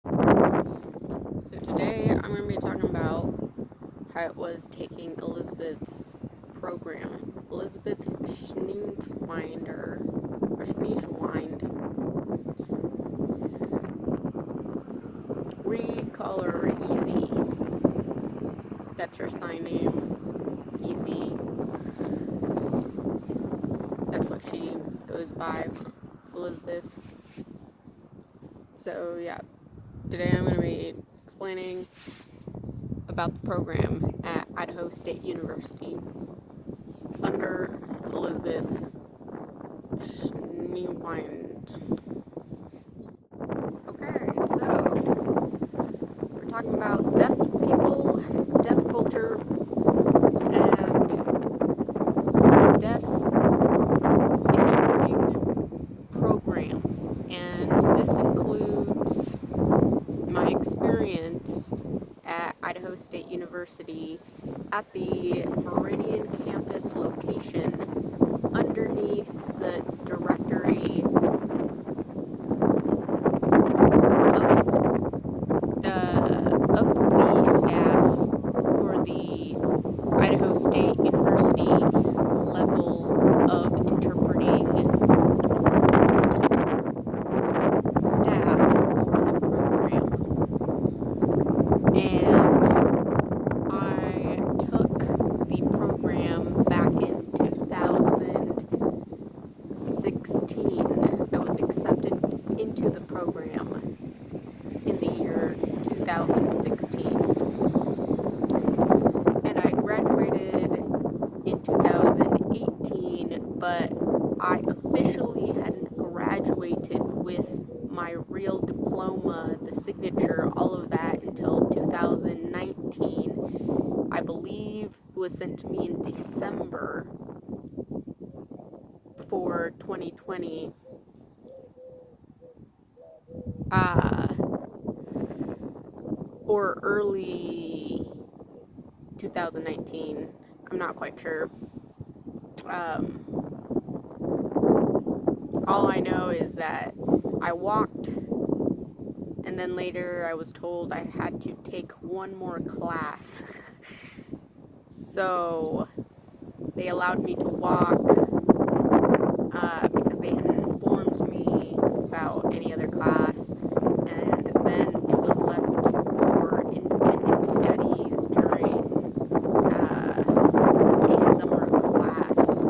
So today I'm going to be talking about how it was taking Elizabeth's program. Elizabeth Schneewinder, or Schneewind. We call her Easy. That's her sign name. Easy. That's what she goes by. Elizabeth. So yeah, today I'm going to be explaining about the program at Idaho State University under Elizabeth Schneewind. Okay, so we're talking about deaf people, deaf culture, and deaf interpreting programs. And this includes my experience at Idaho State University at the Meridian campus location underneath the directory of the staff for the Idaho State University level of interpreting staff for the program. And I took the program back in 2016. I was accepted into the program in the year 2016. And I graduated in 2018, but I officially hadn't graduated with my real diploma, the signature, all of that until 2019. I believe it was sent to me in December for 2020. Or early 2019. I'm not quite sure. All I know is that I walked, and then later I was told I had to take one more class. So they allowed me to walk because they hadn't informed me about any other class. And then it was left for independent studies during a summer class,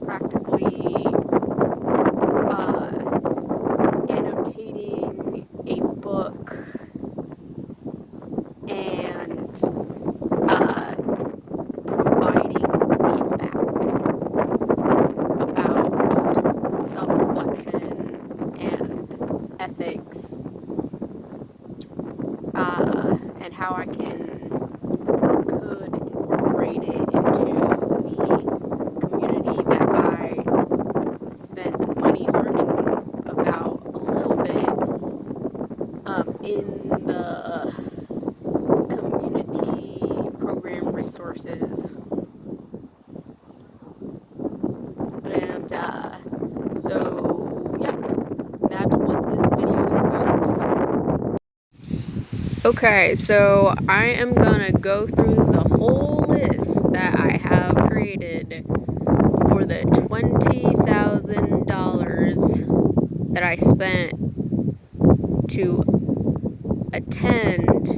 practically annotating a book and providing feedback about self-reflection and ethics, and how I can or could incorporate it into the community that I spent money learning about a little bit in the community program resources. And so, yeah, that's what this video is about. Okay, so I am gonna go through the whole list that I have created for the $20,000 that I spent to attend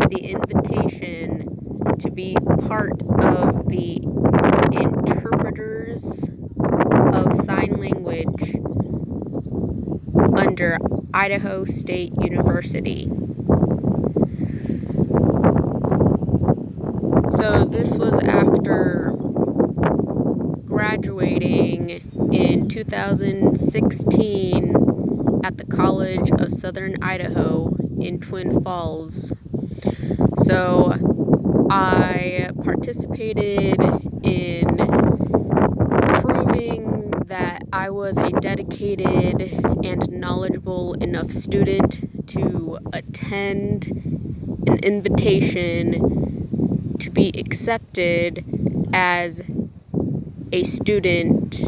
the invitation to be part of the interpreters of sign language under Idaho State University. So this was after graduating in 2016 at the College of Southern Idaho in Twin Falls. So I participated in proving that I was a dedicated and knowledgeable enough student to attend an invitation to be accepted as a student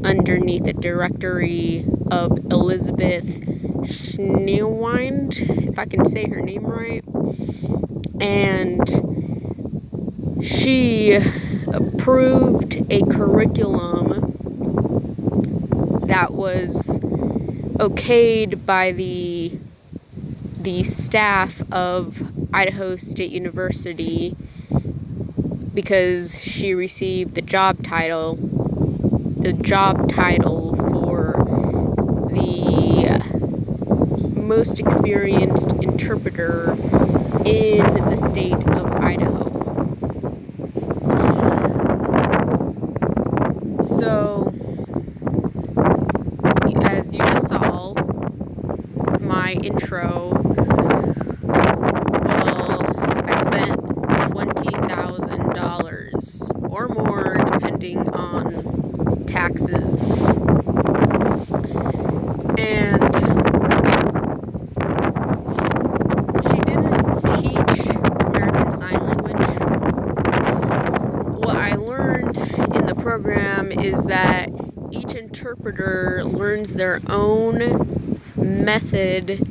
underneath the directory of Elizabeth Schneewind, if I can say her name right. And she approved a curriculum that was okayed by the staff of Idaho State University, because she received the job title for the most experienced interpreter in the state of Idaho. So, as you just saw, my intro, well, I spent $20,000 or more, depending on taxes. And she didn't teach American Sign Language. What I learned in the program is that each interpreter learns their own method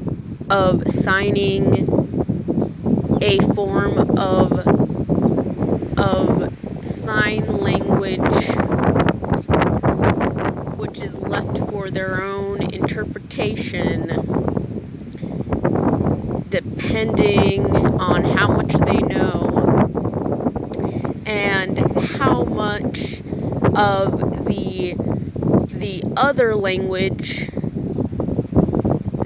of signing a form of sign language, which is left for their own interpretation, depending on how much they know and how much of the other language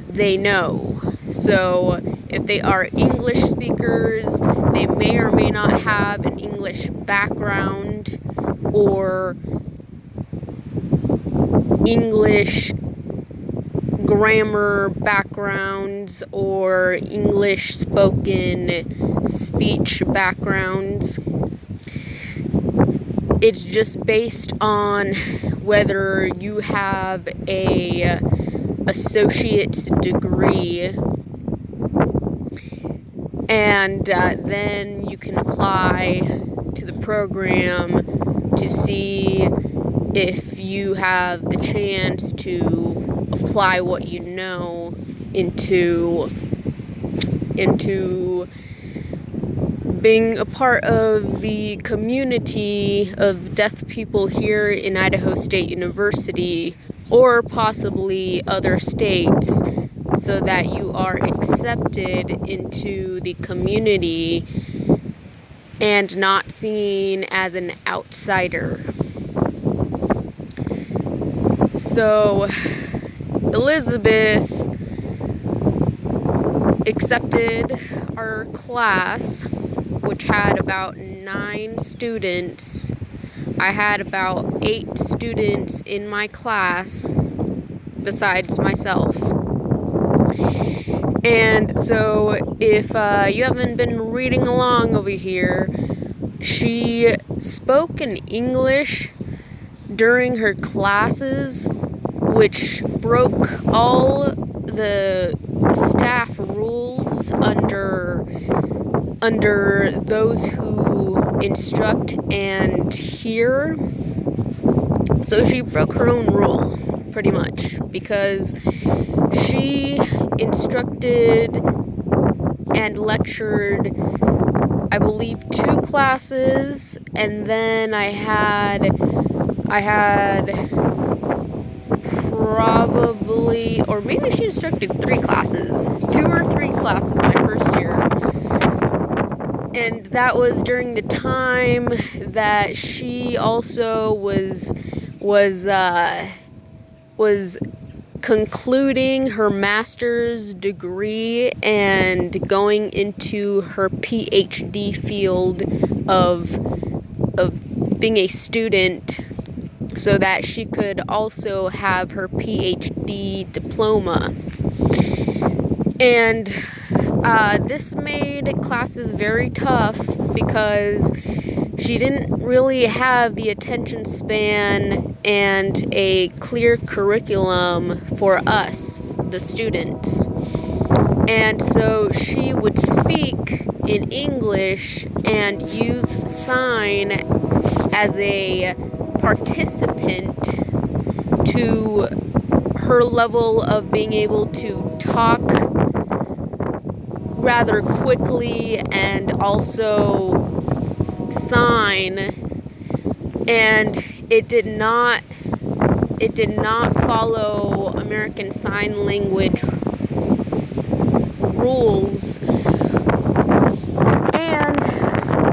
they know. So if they are English speakers, they may or may not have an English background or English grammar backgrounds or English spoken speech backgrounds. It's just based on whether you have a associate's degree, and then you can apply to the program to see if you have the chance to apply what you know into being a part of the community of deaf people here in Idaho State University, or possibly other states, so that you are accepted into the community and not seen as an outsider. So Elizabeth accepted our class, which had about 9 students. I had about 8 students in my class besides myself. And so if you haven't been reading along over here, she spoke in English during her classes, which broke all the staff rules under those who instruct and hear. So she broke her own rule, pretty much, because she instructed and lectured, I believe, 2 classes, and then I had probably, or maybe she instructed 3 classes, 2 or 3 classes my first year. And that was during the time that she also was concluding her master's degree and going into her PhD field of being a student, so that she could also have her PhD diploma. And this made classes very tough because she didn't really have the attention span and a clear curriculum for us, the students. And so she would speak in English and use sign as a participant to her level of being able to talk rather quickly and also sign, and it did not follow American Sign Language rules, and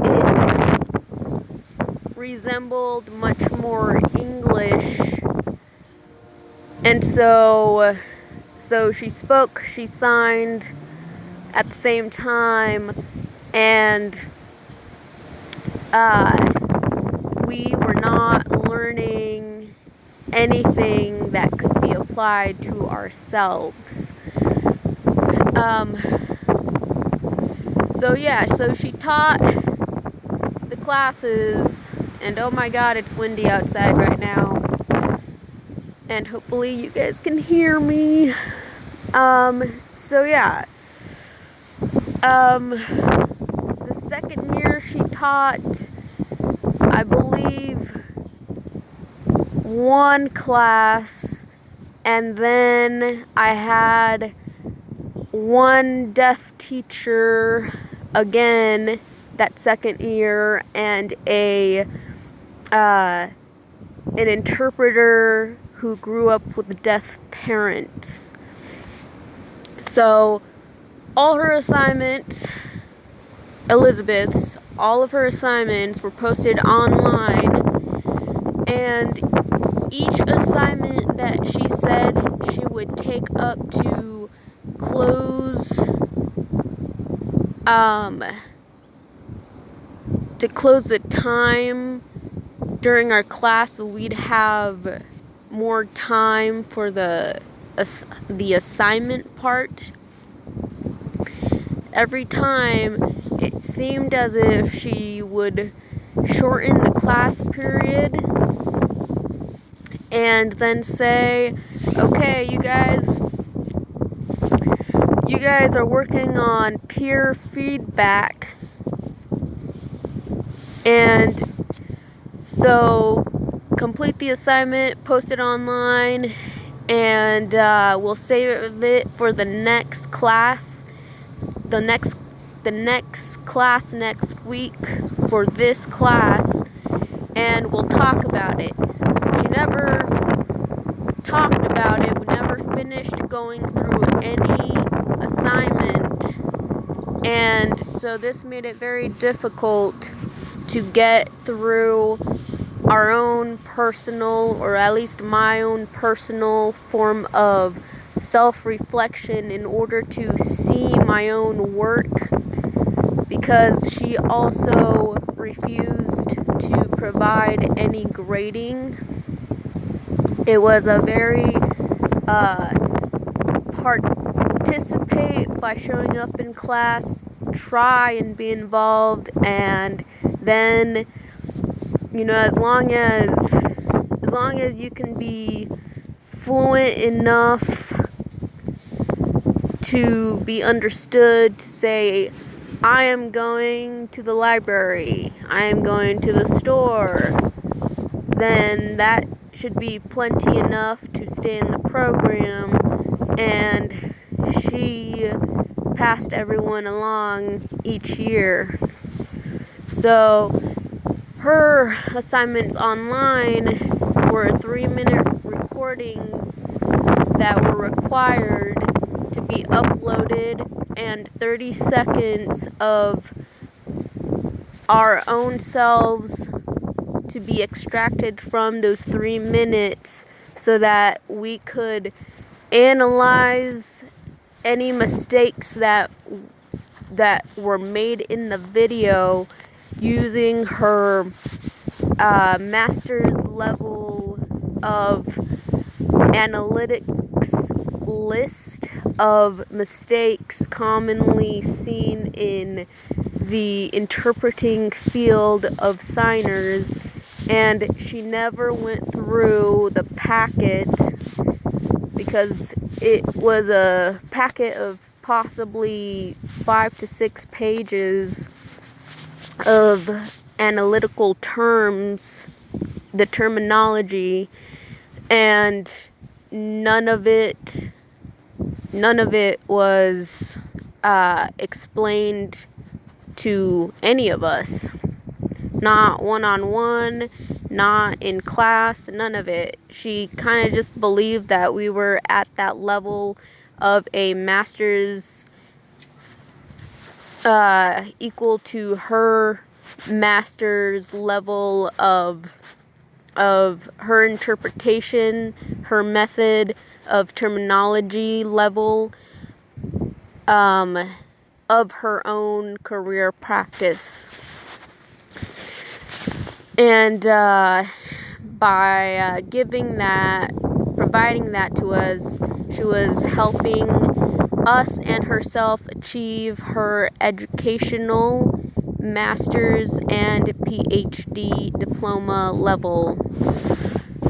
it resembled much more English. And so she spoke, she signed at the same time, and we were not learning anything that could be applied to ourselves. So she taught the classes, and oh my god, it's windy outside right now, and hopefully you guys can hear me. The second year she taught, I believe, one class, and then I had one deaf teacher again that second year, and an interpreter who grew up with deaf parents. So all her assignments, Elizabeth's, all of her assignments were posted online, and each assignment that she said she would take up to close the time during our class, so we'd have more time for the assignment part. Every time it seemed as if she would shorten the class period and then say, okay, you guys are working on peer feedback, and so complete the assignment, post it online, and we'll save it for the next class, the next class next week for this class, and we'll talk about it. She never talked about it. We never finished going through any assignment, and so this made it very difficult to get through our own personal, or at least my own personal form of self-reflection in order to see my own work, because she also refused to provide any grading. It was a very participate by showing up in class, try and be involved, and then, as long as you can be fluent enough to be understood to say, I am going to the library, I am going to the store, then that should be plenty enough to stay in the program. And she passed everyone along each year. So her assignments online were 3-minute recordings that were required to be uploaded, and 30 seconds of our own selves to be extracted from those 3 minutes, so that we could analyze any mistakes that were made in the video using her master's level of analytics list of mistakes commonly seen in the interpreting field of signers. And she never went through the packet, because it was a packet of possibly 5 to 6 pages of analytical terms, the terminology, and none of it none of it was explained to any of us. Not one-on-one, not in class, none of it. She kind of just believed that we were at that level of a master's equal to her master's level of her interpretation, her method of terminology level of her own career practice. And by providing that to us, she was helping us and herself achieve her educational master's and PhD diploma level.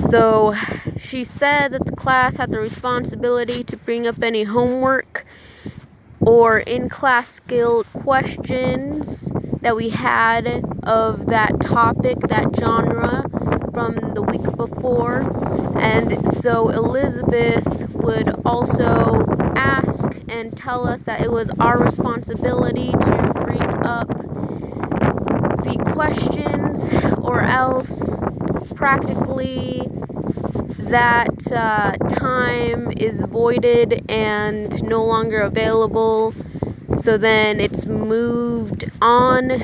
So she said that the class had the responsibility to bring up any homework or in-class skill questions that we had of that topic, that genre, from the week before. And so Elizabeth would also ask and tell us that it was our responsibility to bring up the questions, or else practically that time is voided and no longer available. So then it's moved on,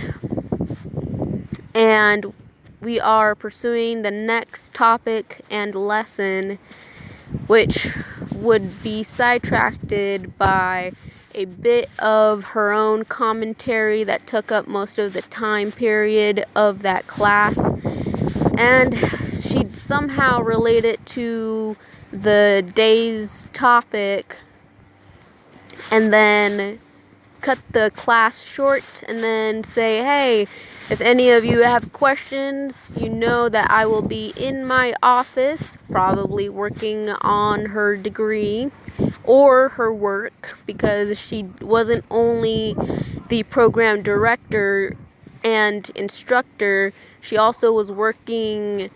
and we are pursuing the next topic and lesson, which would be sidetracked by a bit of her own commentary that took up most of the time period of that class. And she'd somehow relate it to the day's topic and then cut the class short and then say, hey, if any of you have questions, you know that I will be in my office, probably working on her degree or her work, because she wasn't only the program director and instructor, she also was working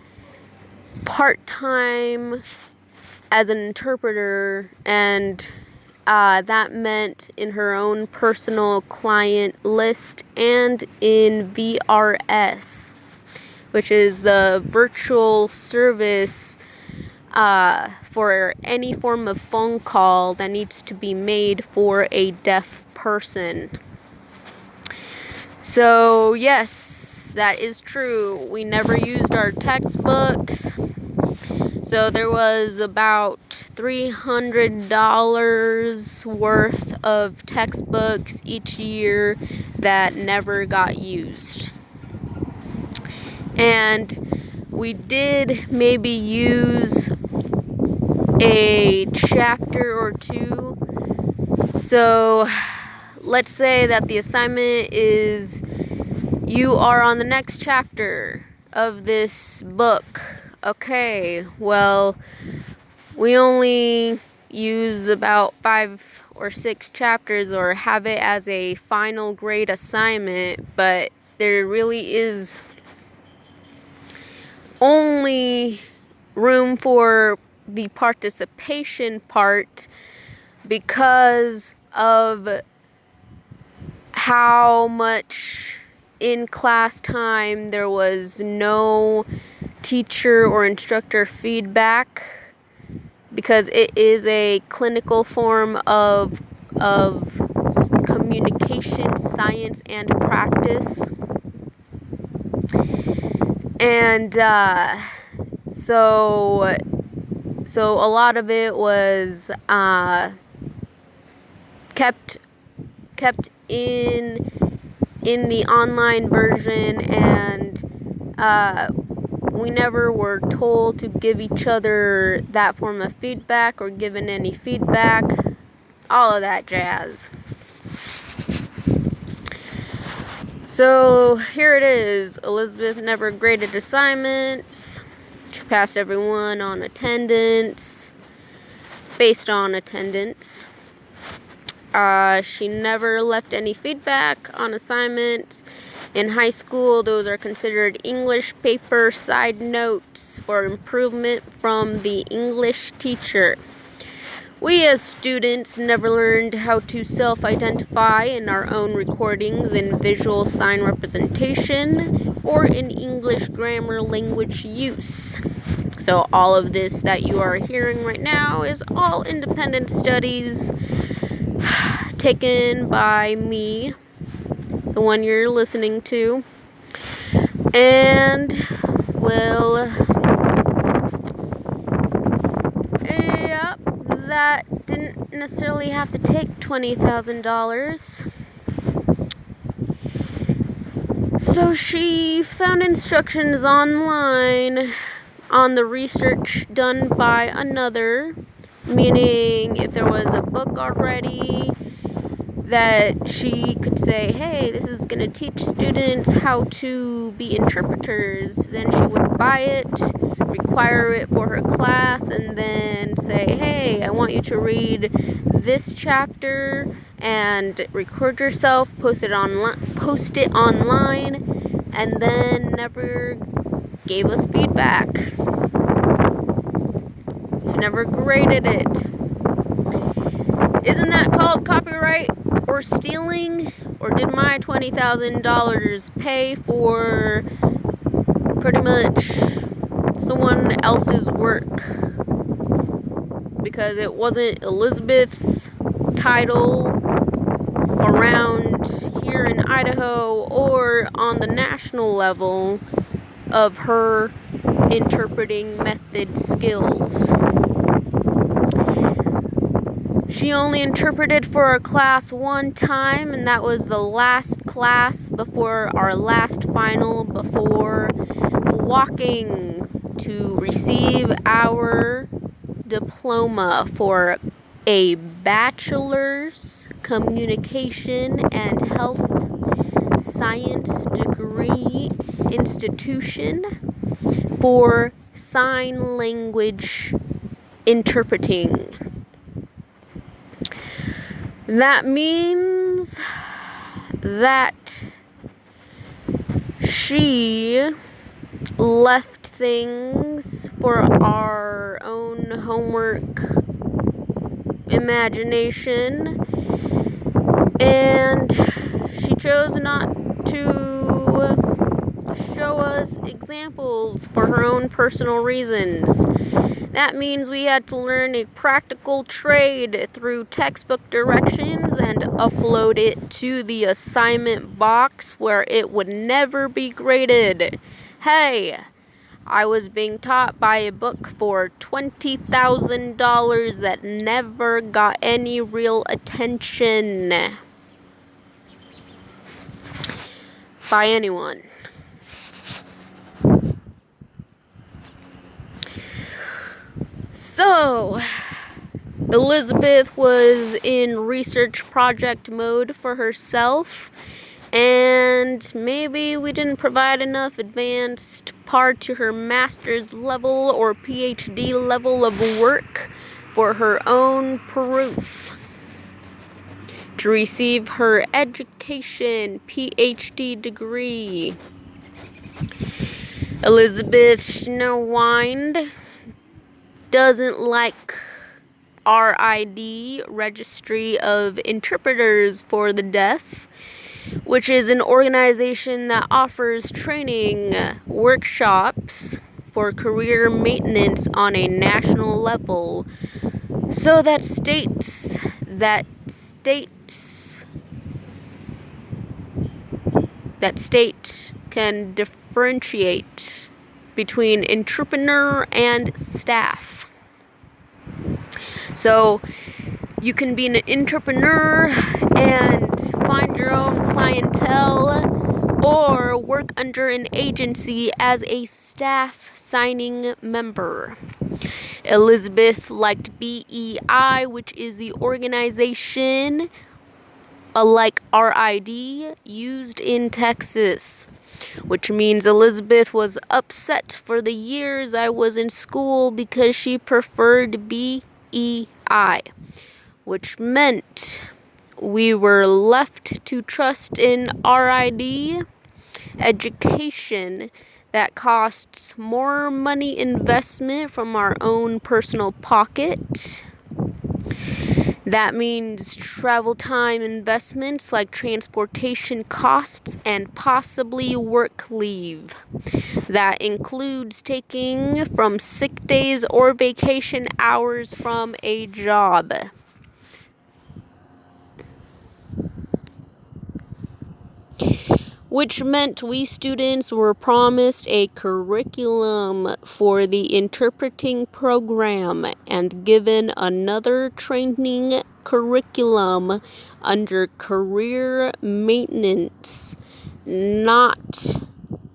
part-time as an interpreter, and that meant in her own personal client list and in VRS, which is the virtual service for any form of phone call that needs to be made for a deaf person. So yes, that is true. We never used our textbooks. So there was about $300 worth of textbooks each year that never got used. And we did maybe use a chapter or two. So let's say that the assignment is you are on the next chapter of this book. Okay, well, we only use about 5 or 6 chapters or have it as a final grade assignment, but there really is only room for the participation part because of how much in class time there was no teacher or instructor feedback, because it is a clinical form of communication science and practice. And so a lot of it was kept in the online version, and we never were told to give each other that form of feedback or given any feedback, all of that jazz. So here it is. Elizabeth never graded assignments. She passed everyone on attendance, based on attendance. She never left any feedback on assignments. In high school, those are considered English paper side notes for improvement from the English teacher. We as students never learned how to self-identify in our own recordings in visual sign representation or in English grammar language use. So all of this that you are hearing right now is all independent studies taken by me, the one you're listening to, and yep, that didn't necessarily have to take $20,000. So she found instructions online on the research done by another, meaning if there was a book already that she could say, hey, this is going to teach students how to be interpreters, then she would buy it, require it for her class, and then say, hey, I want you to read this chapter and record yourself, post it online, and then never gave us feedback. She never graded it. Isn't that called copyright or stealing? Or did my $20,000 pay for pretty much someone else's work? Because it wasn't Elizabeth's title around here in Idaho or on the national level of her interpreting method skills. She only interpreted for our class one time, and that was the last class before our last final, before walking to receive our diploma for a bachelor's communication and health science degree institution for sign language interpreting. That means that she left things for our own homework imagination, and she chose not to show us examples for her own personal reasons. That means we had to learn a practical trade through textbook directions and upload it to the assignment box where it would never be graded. Hey, I was being taught by a book for $20,000 that never got any real attention by anyone. So, Elizabeth was in research project mode for herself, and maybe we didn't provide enough advanced part to her master's level or PhD level of work for her own proof. To receive her education PhD degree, Elizabeth Schnellwind doesn't like RID, Registry of Interpreters for the Deaf, which is an organization that offers training workshops for career maintenance on a national level. So that states can differentiate between entrepreneur and staff. So you can be an entrepreneur and find your own clientele, or work under an agency as a staff signing member. Elizabeth liked BEI, which is the organization like RID used in Texas, which means Elizabeth was upset for the years I was in school because she preferred BEI, which meant we were left to trust in RID education that costs more money investment from our own personal pocket That means travel time investments like transportation costs and possibly work leave. That includes taking from sick days or vacation hours from a job. Which meant we students were promised a curriculum for the interpreting program and given another training curriculum under career maintenance, not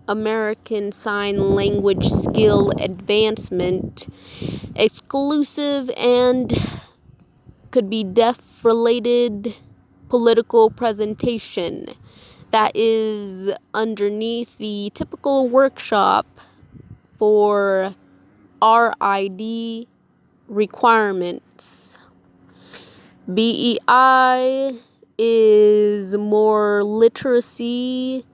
American Sign Language skill advancement, exclusive and could be deaf related political presentation. That is underneath the typical workshop for RID requirements. BEI is more literacy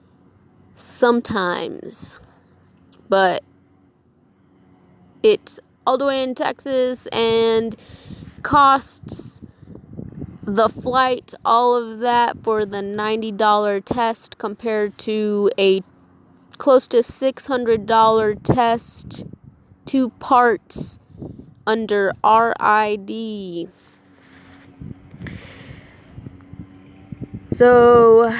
sometimes, but it's all the way in Texas and costs the flight, all of that for the $90 test compared to a close to $600 test, 2 parts under RID. So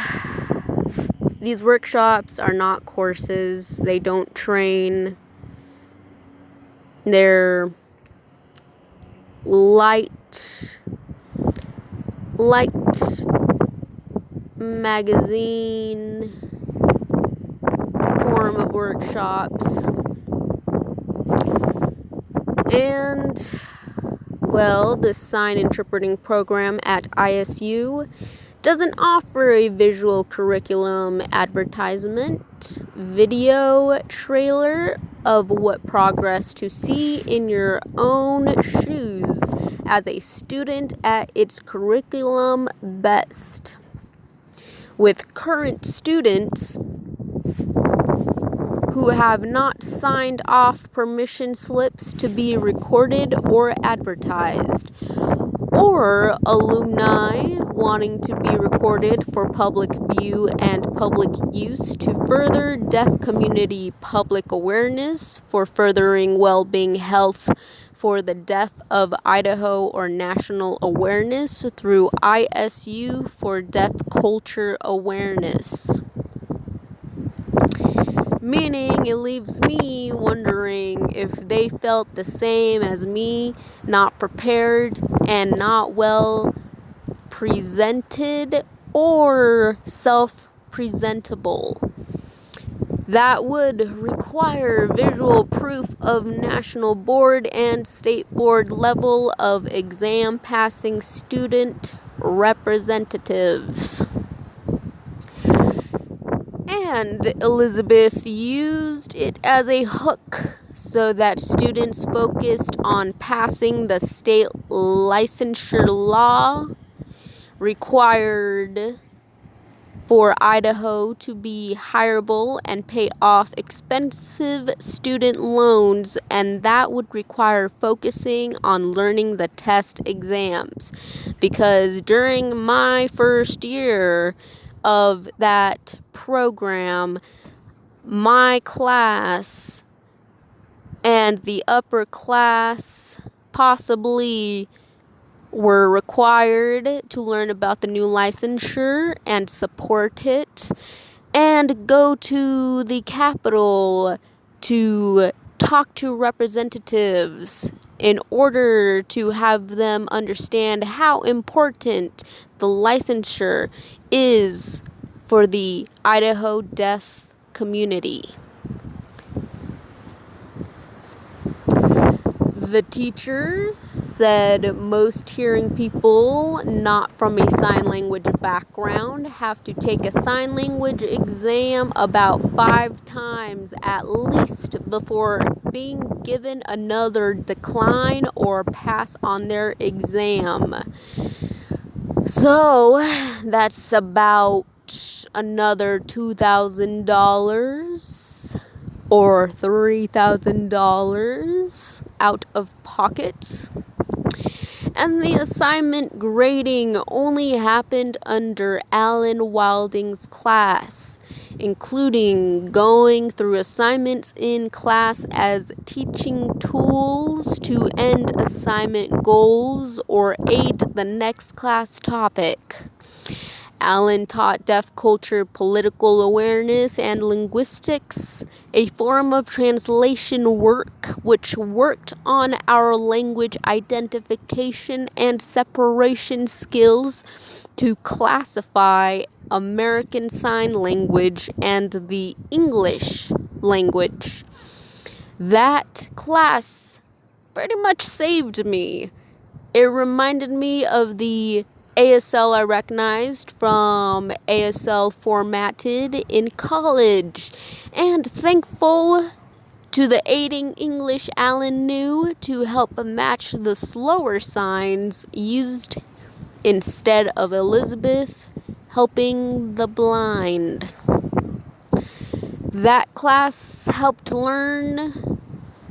these workshops are not courses. They don't train. They're light magazine form of workshops. And, well, the sign interpreting program at ISU doesn't offer a visual curriculum advertisement, video trailer of what progress to see in your own shoes as a student at its curriculum best. With current students who have not signed off permission slips to be recorded or advertised, or alumni wanting to be recorded for public view and public use to further deaf community public awareness, for furthering well-being health for the deaf of Idaho, or national awareness through ISU for deaf culture awareness. Meaning, it leaves me wondering if they felt the same as me, not prepared and not well presented or self-presentable. That would require visual proof of national board and state board level of exam passing student representatives. And Elizabeth used it as a hook so that students focused on passing the state licensure law required for Idaho to be hireable and pay off expensive student loans, and that would require focusing on learning the test exams. Because during my first year of that program, my class and the upper class possibly were required to learn about the new licensure and support it, and go to the Capitol to talk to representatives in order to have them understand how important the licensure is for the Idaho deaf community. The teachers said most hearing people not from a sign language background have to take a sign language exam about 5 times at least before being given another decline or pass on their exam. So that's about another $2,000 or $3,000 out of pocket. and the assignment grading only happened under Alan Wilding's class, including going through assignments in class as teaching tools to end assignment goals or aid the next class topic. Allen taught deaf culture, political awareness, and linguistics, a form of translation work which worked on our language identification and separation skills to classify American Sign Language and the English language. That class pretty much saved me. It reminded me of the ASL I recognized from ASL formatted in college, and thankful to the aiding English Alan knew to help match the slower signs used instead of Elizabeth helping the blind. That class helped learn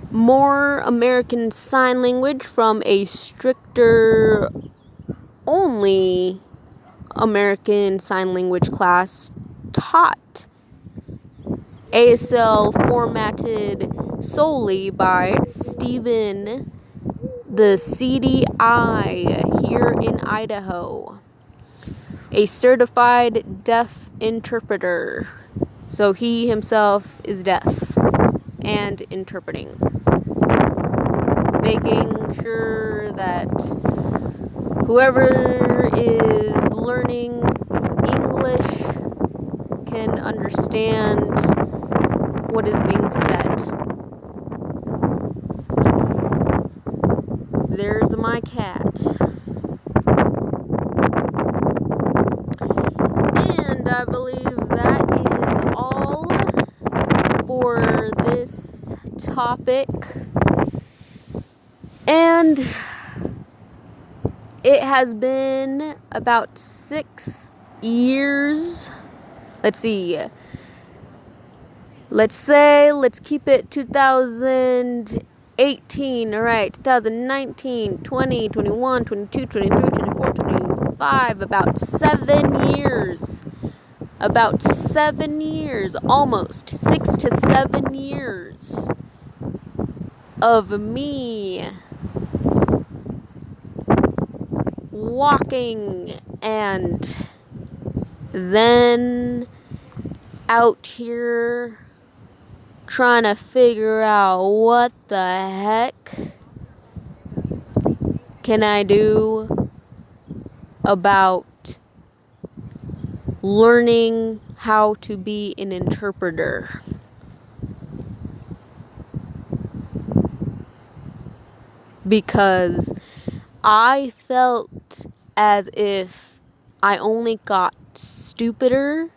more American Sign Language from a stricter only American Sign Language class taught ASL formatted solely by Stephen, the CDI here in Idaho, a certified deaf interpreter. So he himself is deaf and interpreting, making sure that whoever is learning English can understand what is being said. There's my cat. And I believe that is all for this topic. And it has been about 6 years. Let's see. Let's keep it 2018. All right. 2019, 20, 21, 22, 23, 24, 25. About 7 years. About 7 years. Almost 6 to 7 years of me walking and then out here trying to figure out what the heck can I do about learning how to be an interpreter. Because I felt as if I only got stupider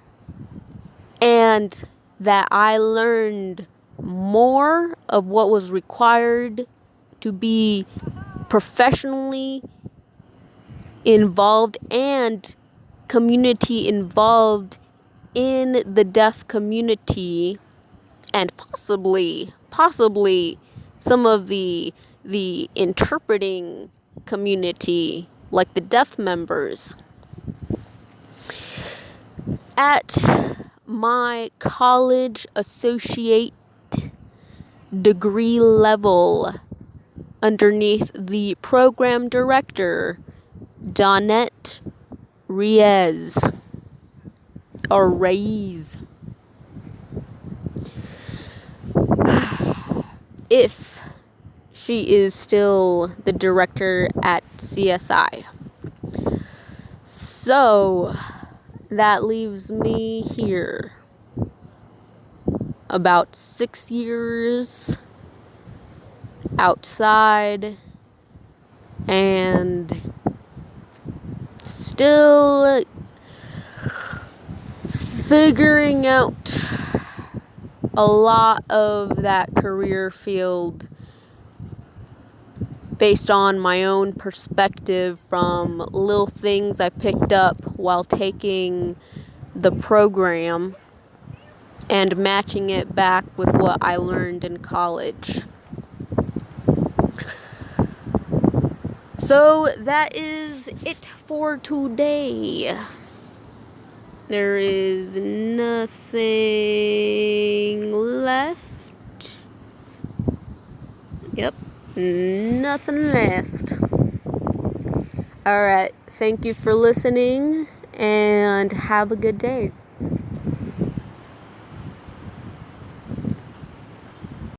and that I learned more of what was required to be professionally involved and community involved in the deaf community, and possibly some of the interpreting community, like the deaf members. At my college associate degree level, underneath the program director, Donette Reyes, or Reyes. If she is still the director at CSI. So that leaves me here about 6 years outside and still figuring out a lot of that career field based on my own perspective from little things I picked up while taking the program and matching it back with what I learned in college. So that is it for today. There is nothing left. Yep, nothing left. Alright, thank you for listening and have a good day.